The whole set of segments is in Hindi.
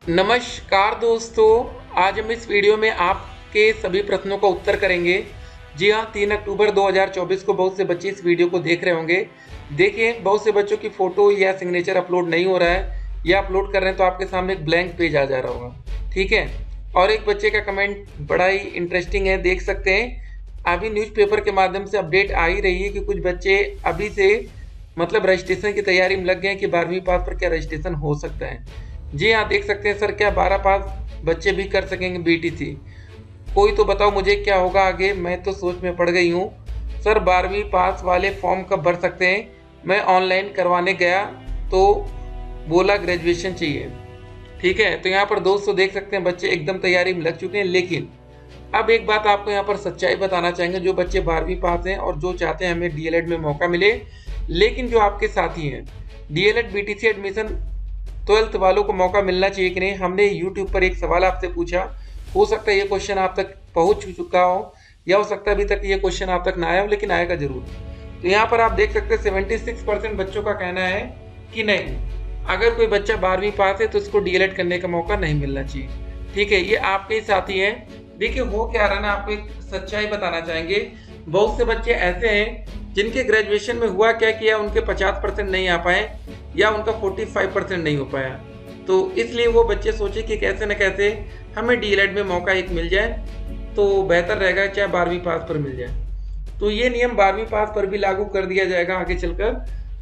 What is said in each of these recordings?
नमस्कार दोस्तों, आज हम इस वीडियो में आपके सभी प्रश्नों का उत्तर करेंगे। जी हाँ, 3 अक्टूबर 2024 को बहुत से बच्चे इस वीडियो को देख रहे होंगे। देखिए, बहुत से बच्चों की फ़ोटो या सिग्नेचर अपलोड नहीं हो रहा है या अपलोड कर रहे हैं तो आपके सामने एक ब्लैंक पेज आ जा रहा होगा, ठीक है। और एक बच्चे का कमेंट बड़ा ही इंटरेस्टिंग है, देख सकते हैं। अभी न्यूज़पेपर के माध्यम से अपडेट आ ही रही है कि कुछ बच्चे अभी से मतलब रजिस्ट्रेशन की तैयारी में लग गए हैं कि 12वीं पास पर क्या रजिस्ट्रेशन हो सकता है। जी हाँ, देख सकते हैं। सर, क्या 12 पास बच्चे भी कर सकेंगे बीटीसी? कोई तो बताओ मुझे क्या होगा आगे, मैं तो सोच में पड़ गई हूँ। सर, 12वीं पास वाले फॉर्म कब भर सकते हैं? मैं ऑनलाइन करवाने गया तो बोला ग्रेजुएशन चाहिए, ठीक है। तो यहाँ पर दोस्तों देख सकते हैं बच्चे एकदम तैयारी में लग चुके हैं। लेकिन अब एक बात आपको यहाँ पर सच्चाई बताना चाहेंगे, जो बच्चे 12वीं पास हैं और जो चाहते हैं हमें डीएलएड में मौका मिले, लेकिन जो आपके साथी हैं डीएलएड बीटीसी एडमिशन 12th वालों को मौका मिलना चाहिए कि नहीं, हमने यूट्यूब पर एक सवाल आपसे पूछा। हो सकता है ये क्वेश्चन आप तक पहुंच चुका हो या हो सकता है अभी तक ये क्वेश्चन आप तक ना आया हो, लेकिन आएगा जरूर। तो यहाँ पर आप देख सकते हैं 76% बच्चों का कहना है कि नहीं, अगर कोई बच्चा 12वीं पास है तो उसको डीएलएड करने का मौका नहीं मिलना चाहिए, ठीक है। ये आपके ही साथी हैं। देखिए, हो क्या रहा ना, आपको एक सच्चाई बताना चाहेंगे। बहुत से बच्चे ऐसे हैं जिनके ग्रेजुएशन में हुआ क्या किया, उनके 50% नहीं आ पाए या उनका 45% नहीं हो पाया। तो इसलिए वो बच्चे सोचे कि कैसे न कैसे हमें डीएलएड में मौका एक मिल जाए तो बेहतर रहेगा, चाहे 12वीं पास पर मिल जाए। तो ये नियम 12वीं पास पर भी लागू कर दिया जाएगा आगे चलकर।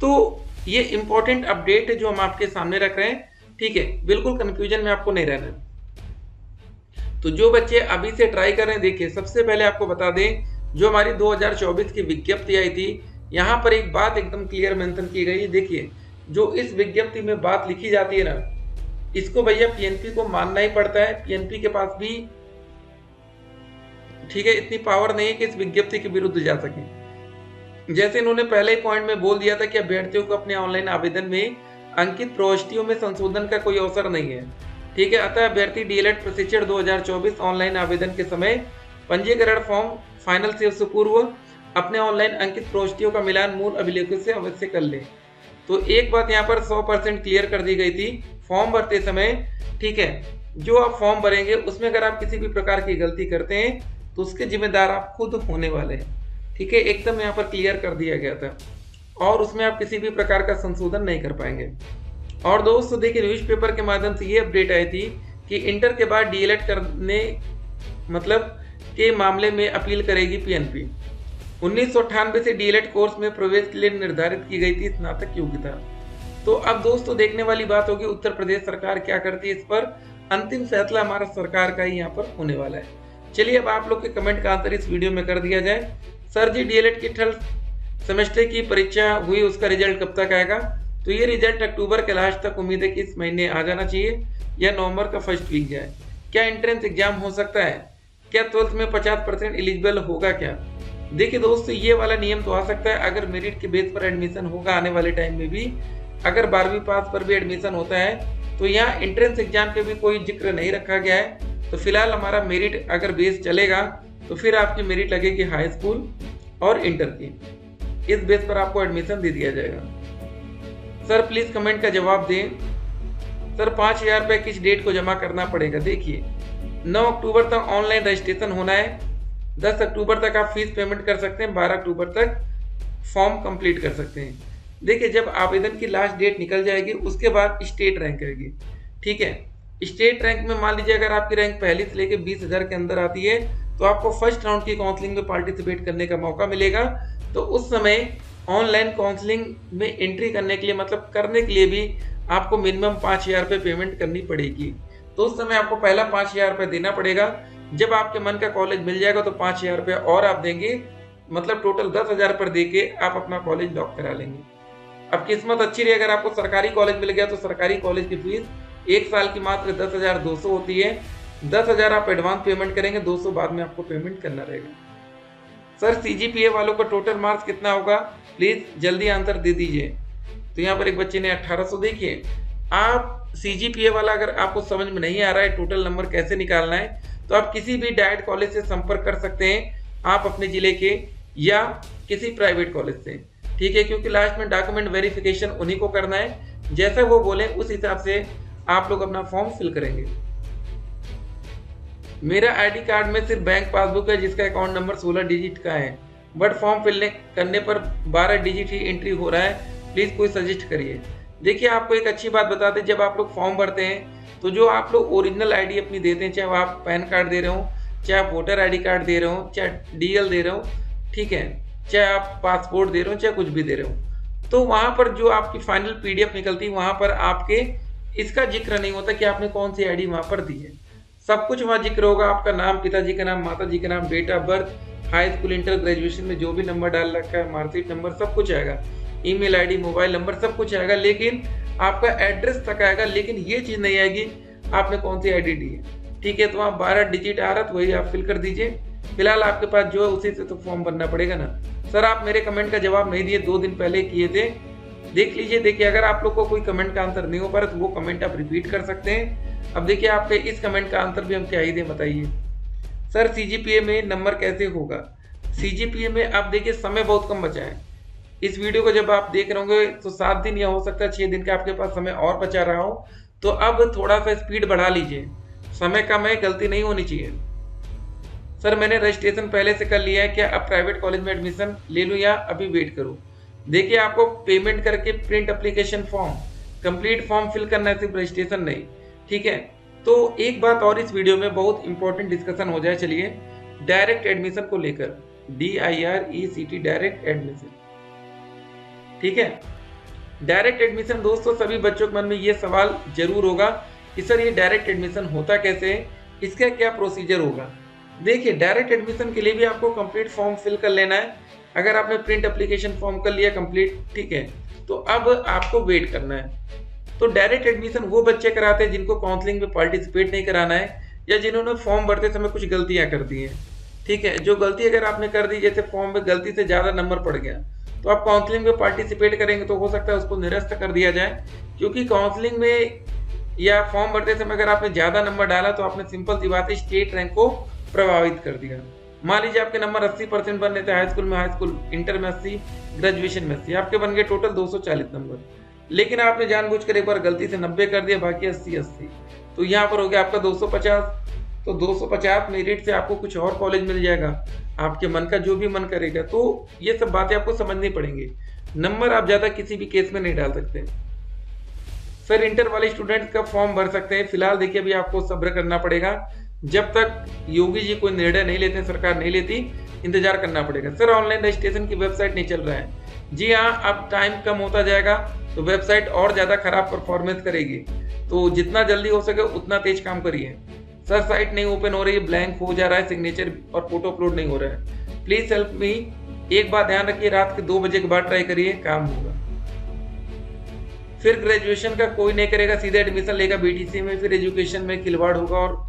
तो ये इंपॉर्टेंट अपडेट है जो हम आपके सामने रख रहे हैं, ठीक है। बिल्कुल कंफ्यूजन में आपको नहीं रहना। तो जो बच्चे अभी से ट्राई कर रहे हैं, देखिए सबसे पहले आपको बता दें, जो हमारी 2024 की विज्ञप्ति आई थी, यहाँ पर एक बात एकदम क्लियर मेंशन की गई है। देखिए, जो इस विज्ञप्ति में बात लिखी जाती है ना, इसको भैया पीएनपी को मानना ही पड़ता है। पीएनपी के पास भी, ठीक है, इतनी पावर नहीं है कि इस विज्ञप्ति के विरुद्ध जा सके। जैसे इन्होंने पहले ही पॉइंट में बोल दिया था कि अभ्यर्थियों को अपने ऑनलाइन आवेदन में अंकित प्रविष्टियों में संशोधन का कोई अवसर नहीं है, ठीक है। अतः अभ्यर्थी डीएलएड प्रशिक्षण 2024 ऑनलाइन आवेदन के समय पंजीकरण फॉर्म फाइनल से पूर्व अपने ऑनलाइन अंकित प्रविष्टियों का मिलान मूल अभिलेखों से अवश्य कर ले। तो एक बात यहाँ पर 100% क्लियर कर दी गई थी फॉर्म भरते समय, ठीक है। जो आप फॉर्म भरेंगे उसमें अगर आप किसी भी प्रकार की गलती करते हैं तो उसके जिम्मेदार आप खुद होने वाले हैं, ठीक है। एकदम यहाँ पर क्लियर कर दिया गया था और उसमें आप किसी भी प्रकार का संशोधन नहीं कर पाएंगे। और दोस्तों देखिए, न्यूज़पेपर के माध्यम से ये अपडेट आई थी कि इंटर के बाद डीएलएड करने मतलब के मामले में अपील करेगी पीएनपी। 1998 से डीएलएड कोर्स में प्रवेश के लिए निर्धारित की गई थी स्नातक योग्यता। तो अब दोस्तों देखने वाली बात होगी उत्तर प्रदेश सरकार क्या करती है इस पर। अंतिम फैसला हमारा सरकार का ही यहाँ पर होने वाला है। चलिए, अब आप लोग के कमेंट का आंसर इस वीडियो में कर दिया जाए। सर जी, डीएलएड की थर्ड सेमेस्टर की परीक्षा हुई, उसका रिजल्ट कब तक आएगा? तो ये रिजल्ट अक्टूबर के लास्ट तक उम्मीद है कि इस महीने आ जाना चाहिए या नवंबर का फर्स्ट वीक जाए। क्या एंट्रेंस एग्जाम हो सकता है? क्या 12th में 50% एलिजिबल होगा क्या? देखिए दोस्तों, ये वाला नियम तो आ सकता है अगर मेरिट के बेस पर एडमिशन होगा आने वाले टाइम में भी। अगर 12वीं पास पर भी एडमिशन होता है तो यहाँ एंट्रेंस एग्जाम पे भी कोई जिक्र नहीं रखा गया है। तो फिलहाल हमारा मेरिट अगर बेस चलेगा तो फिर आपकी मेरिट लगेगी हाई स्कूल और इंटर की, इस बेस पर आपको एडमिशन दे दिया जाएगा। सर प्लीज कमेंट का जवाब दें। सर 5,000 रुपये किस डेट को जमा करना पड़ेगा? देखिए, 9 अक्टूबर तक ऑनलाइन रजिस्ट्रेशन होना है। 10 अक्टूबर तक आप फीस पेमेंट कर सकते हैं, 12 अक्टूबर तक फॉर्म कंप्लीट कर सकते हैं। देखिए, जब आवेदन की लास्ट डेट निकल जाएगी उसके बाद स्टेट रैंक रहेगी, ठीक है। स्टेट रैंक में मान लीजिए अगर आपकी रैंक पहली से लेकर 20,000 के अंदर आती है तो आपको फर्स्ट राउंड की काउंसलिंग में पार्टिसिपेट करने का मौका मिलेगा। तो उस समय ऑनलाइन काउंसलिंग में एंट्री करने के लिए मतलब करने के लिए भी आपको मिनिमम 5,000 रुपये पेमेंट करनी पड़ेगी। तो उस समय आपको पहला 5,000 रुपये देना पड़ेगा। जब आपके मन का कॉलेज मिल जाएगा तो 5,000 रुपये और आप देंगे, मतलब टोटल 10,000 पर दे के आप अपना कॉलेज लॉक करा लेंगे। अब किस्मत अच्छी रही, अगर आपको सरकारी कॉलेज मिल गया तो सरकारी कॉलेज की फीस 1 साल की मात्र 10,200 होती है। 10,000 आप एडवांस पेमेंट करेंगे, 200 बाद में आपको पेमेंट करना रहेगा। सर सीजीपीए वालों का टोटल मार्क्स कितना होगा? प्लीज जल्दी आंसर दे दीजिए। तो यहाँ पर एक बच्चे ने 1800। देखिए, आप सीजीपीए वाला अगर आपको समझ में नहीं आ रहा है टोटल नंबर कैसे निकालना है तो आप किसी भी डाइट कॉलेज से संपर्क कर सकते हैं, आप अपने जिले के या किसी प्राइवेट कॉलेज से, ठीक है। क्योंकि लास्ट में डॉक्यूमेंट वेरिफिकेशन उन्हीं को करना है, जैसा वो बोले उस हिसाब से आप लोग अपना फॉर्म फिल करेंगे। मेरा आईडी कार्ड में सिर्फ बैंक पासबुक है जिसका अकाउंट नंबर 16 डिजिट का है, बट फॉर्म फिल करने पर 12 डिजिट ही एंट्री हो रहा है। प्लीज़ कोई सजेस्ट करिए। देखिए, आपको एक अच्छी बात बताते हैं, जब आप लोग फॉर्म भरते हैं तो जो आप लोग ओरिजिनल आईडी अपनी देते हैं, चाहे आप पैन कार्ड दे रहे हो, चाहे आप वोटर आईडी कार्ड दे रहे हो, चाहे डीएल दे रहे हो, ठीक है, चाहे आप पासपोर्ट दे रहे हो, चाहे कुछ भी दे रहे हो, तो वहाँ पर जो आपकी फाइनल पीडीएफ निकलती है वहाँ पर आपके इसका जिक्र नहीं होता कि आपने कौन सी आईडी वहाँ पर दी है। सब कुछ वहाँ जिक्र होगा, आपका नाम, पिताजी का नाम, माता जी का नाम, date of birth, high school, inter, graduation में जो भी नंबर डाल रखा है, मार्कशीट नंबर, सब कुछ आएगा, ईमेल आईडी, मोबाइल नंबर, सब कुछ आएगा, लेकिन आपका एड्रेस तक आएगा, लेकिन ये चीज़ नहीं आएगी आपने कौन सी आईडी दी है। ठीक है, तो वहाँ 12 डिजिट आ रहा तो वही आप फिल कर दीजिए। फिलहाल आपके पास जो है उसी से तो फॉर्म भरना पड़ेगा ना। सर, आप मेरे कमेंट का जवाब नहीं दिए, 2 दिन पहले किए थे, देख लीजिए। देखिए, अगर आप लोग को कोई कमेंट का आंसर नहीं हो पा रहा तो वो कमेंट आप रिपीट कर सकते हैं। अब देखिए, आपके इस कमेंट का आंसर भी हम क्या ही दें, बताइए। सर, सीजीपीए में नंबर कैसे होगा? सीजीपीए में आप देखिए, समय बहुत कम बचा है। इस वीडियो को जब आप देख रहे होंगे तो 7 दिन या हो सकता है 6 दिन का आपके पास समय और बचा रहा हो, तो अब थोड़ा सा स्पीड बढ़ा लीजिए। समय कम है, गलती नहीं होनी चाहिए। सर, मैंने रजिस्ट्रेशन पहले से कर लिया है, क्या अब प्राइवेट कॉलेज में एडमिशन ले लूँ या अभी वेट करूँ? देखिए, आपको पेमेंट करके print application form, complete form fill करना है, सिर्फ रजिस्ट्रेशन नहीं, ठीक है। तो एक बात और इस वीडियो में बहुत इंपॉर्टेंट डिस्कशन हो जाए, चलिए, डायरेक्ट एडमिशन को लेकर, DIRECT, डायरेक्ट एडमिशन, ठीक है। डायरेक्ट एडमिशन दोस्तों, सभी बच्चों के मन में ये सवाल जरूर होगा कि सर ये डायरेक्ट एडमिशन होता कैसे है, इसका क्या प्रोसीजर होगा। देखिए, डायरेक्ट एडमिशन के लिए भी आपको कंप्लीट फॉर्म फिल कर लेना है। अगर आपने प्रिंट एप्लीकेशन फॉर्म कर लिया कंप्लीट, ठीक है, तो अब आपको वेट करना है। तो डायरेक्ट एडमिशन वो बच्चे कराते हैं जिनको काउंसलिंग में पार्टिसिपेट नहीं कराना है, या जिन्होंने फॉर्म भरते समय कुछ गलतियां कर दी हैं, ठीक है। जो गलती अगर आपने कर दी, जैसे फॉर्म में गलती से ज़्यादा नंबर पड़ गया, तो आप काउंसलिंग में पार्टिसिपेट करेंगे तो हो सकता है उसको निरस्त कर दिया जाए, क्योंकि काउंसलिंग में या फॉर्म भरते समय अगर आपने ज़्यादा नंबर डाला तो आपने सिंपल सी बात है स्टेट रैंक को प्रभावित कर दिया। मान लीजिए आपके नंबर 80% बनने थे, हाई स्कूल में 80, इंटर में 80, ग्रेजुएशन में 80, आपके बन गए टोटल 240 नंबर, लेकिन आपने जानबूझकर एक बार गलती से 90 कर दिया, बाकी 80, तो यहाँ पर हो गया आपका 250। तो 250 मेरिट से आपको कुछ और कॉलेज मिल जाएगा, आपके मन का जो भी मन करेगा। तो ये सब बातें आपको समझनी पड़ेंगी। नंबर आप ज़्यादा किसी भी केस में नहीं डाल सकते। सर, इंटर वाले स्टूडेंट्स का फॉर्म भर सकते हैं? फिलहाल देखिए, अभी आपको सब्र करना पड़ेगा, जब तक योगी जी कोई निर्णय नहीं लेते, सरकार नहीं लेती, इंतजार करना पड़ेगा। सर, ऑनलाइन रजिस्ट्रेशन की वेबसाइट नहीं चल रहा है। जी हाँ, अब टाइम कम होता जाएगा तो वेबसाइट और ज़्यादा खराब परफॉर्मेंस करेगी, तो जितना जल्दी हो सके उतना तेज काम करिए। सर, साइट नहीं ओपन हो रही है, ब्लैंक हो जा रहा है, सिग्नेचर और फोटो अपलोड नहीं हो रहा है, प्लीज हेल्प मी। एक बात ध्यान रखिए, रात के 2 बजे के बाद ट्राई करिए, काम होगा। फिर ग्रेजुएशन का कोई नहीं करेगा, सीधे एडमिशन लेगा बीटीसी में, फिर एजुकेशन में खिलवाड़ होगा और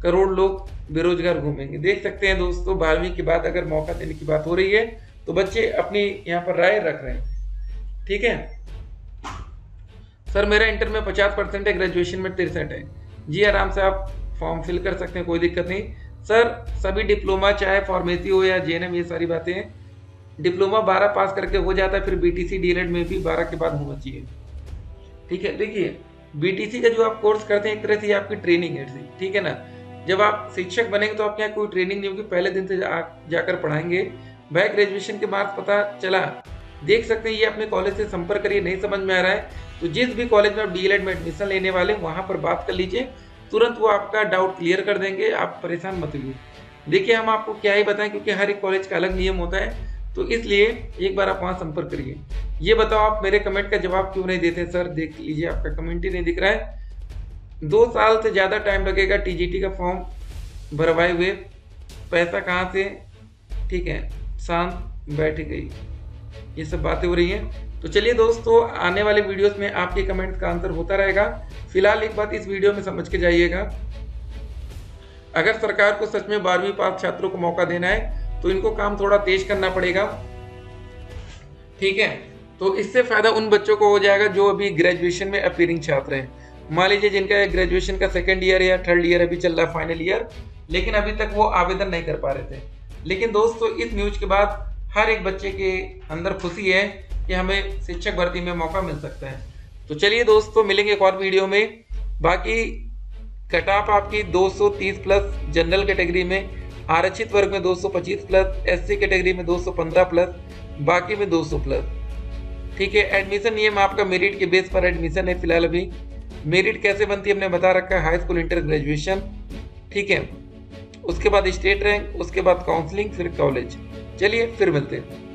करोड़ लोग बेरोजगार घूमेंगे। देख सकते हैं दोस्तों, 12वीं के बाद अगर मौका देने की बात हो रही है तो बच्चे अपनी यहाँ पर राय रख रहे हैं, ठीक है। सर, मेरा इंटर में 50% है, ग्रेजुएशन में 63 है। जी, आराम से आप फॉर्म फिल कर सकते हैं, कोई दिक्कत नहीं। सर, सभी डिप्लोमा, चाहे फार्मेसी हो या जेएनएम, ये सारी बातें हैं, डिप्लोमा 12 पास करके हो जाता है, फिर बीटीसी डीएलएड में भी 12 के बाद होना चाहिए, ठीक है। देखिए, बीटीसी का जो आप कोर्स करते हैं एक तरह से आपकी ट्रेनिंग है, ठीक है ना। जब आप शिक्षक बनेंगे तो आपके यहाँ कोई ट्रेनिंग नहीं होगी, पहले दिन से जाकर पढ़ाएंगे। भाई, ग्रेजुएशन के मार्क्स पता चला, देख सकते हैं, ये अपने कॉलेज से संपर्क करिए। नहीं समझ में आ रहा है तो जिस भी कॉलेज में आप डीएलएड में एडमिशन लेने वाले वहाँ पर बात कर लीजिए, तुरंत वो आपका डाउट क्लियर कर देंगे, आप परेशान मत होइए। देखिए, हम आपको क्या ही बताएं, क्योंकि हर एक कॉलेज का अलग नियम होता है, तो इसलिए एक बार आप वहाँ संपर्क करिए। ये बताओ, आप मेरे कमेंट का जवाब क्यों नहीं देते? सर, देख लीजिए, आपका कमेंट ही नहीं दिख रहा है। 2 साल से ज़्यादा टाइम लगेगा टीजीटी का फॉर्म भरवाए हुए, पैसा कहाँ से? ठीक है, शांत बैठ गई, ये सब बातें हो रही हैं। तो चलिए दोस्तों, आने वाले वीडियोस में आपके कमेंट्स का आंसर होता रहेगा। फिलहाल एक बात इस वीडियो में समझ के जाइएगा, अगर सरकार को सच में 12वीं पास छात्रों को मौका देना है तो इनको काम थोड़ा तेज करना पड़ेगा, ठीक है। तो इससे फायदा उन बच्चों को हो जाएगा जो अभी ग्रेजुएशन में अपीयरिंग छात्र हैं। मान लीजिए जिनका ग्रेजुएशन का 2nd ईयर या 3rd ईयर अभी चल रहा है, फाइनल ईयर, लेकिन अभी तक वो आवेदन नहीं कर पा रहे थे। लेकिन दोस्तों, इस न्यूज के बाद हर एक बच्चे के अंदर खुशी है कि हमें शिक्षक भर्ती में मौका मिल सकता है। तो चलिए दोस्तों, मिलेंगे एक और वीडियो में, बाकी कट ऑफ आपकी 230 प्लस जनरल कैटेगरी में, आरक्षित वर्ग में 225 प्लस, एससी कैटेगरी में 215 प्लस, बाकी में 200 प्लस। ठीक है, एडमिशन नियम आपका मेरिट के बेस पर एडमिशन है फिलहाल अभी। मेरिट कैसे बनती है हमने बता रखा है, हाई स्कूल, इंटर, ग्रेजुएशन। ठीक है, उसके बाद स्टेट रैंक, उसके बाद काउंसलिंग, फिर कॉलेज। चलिए फिर मिलते हैं।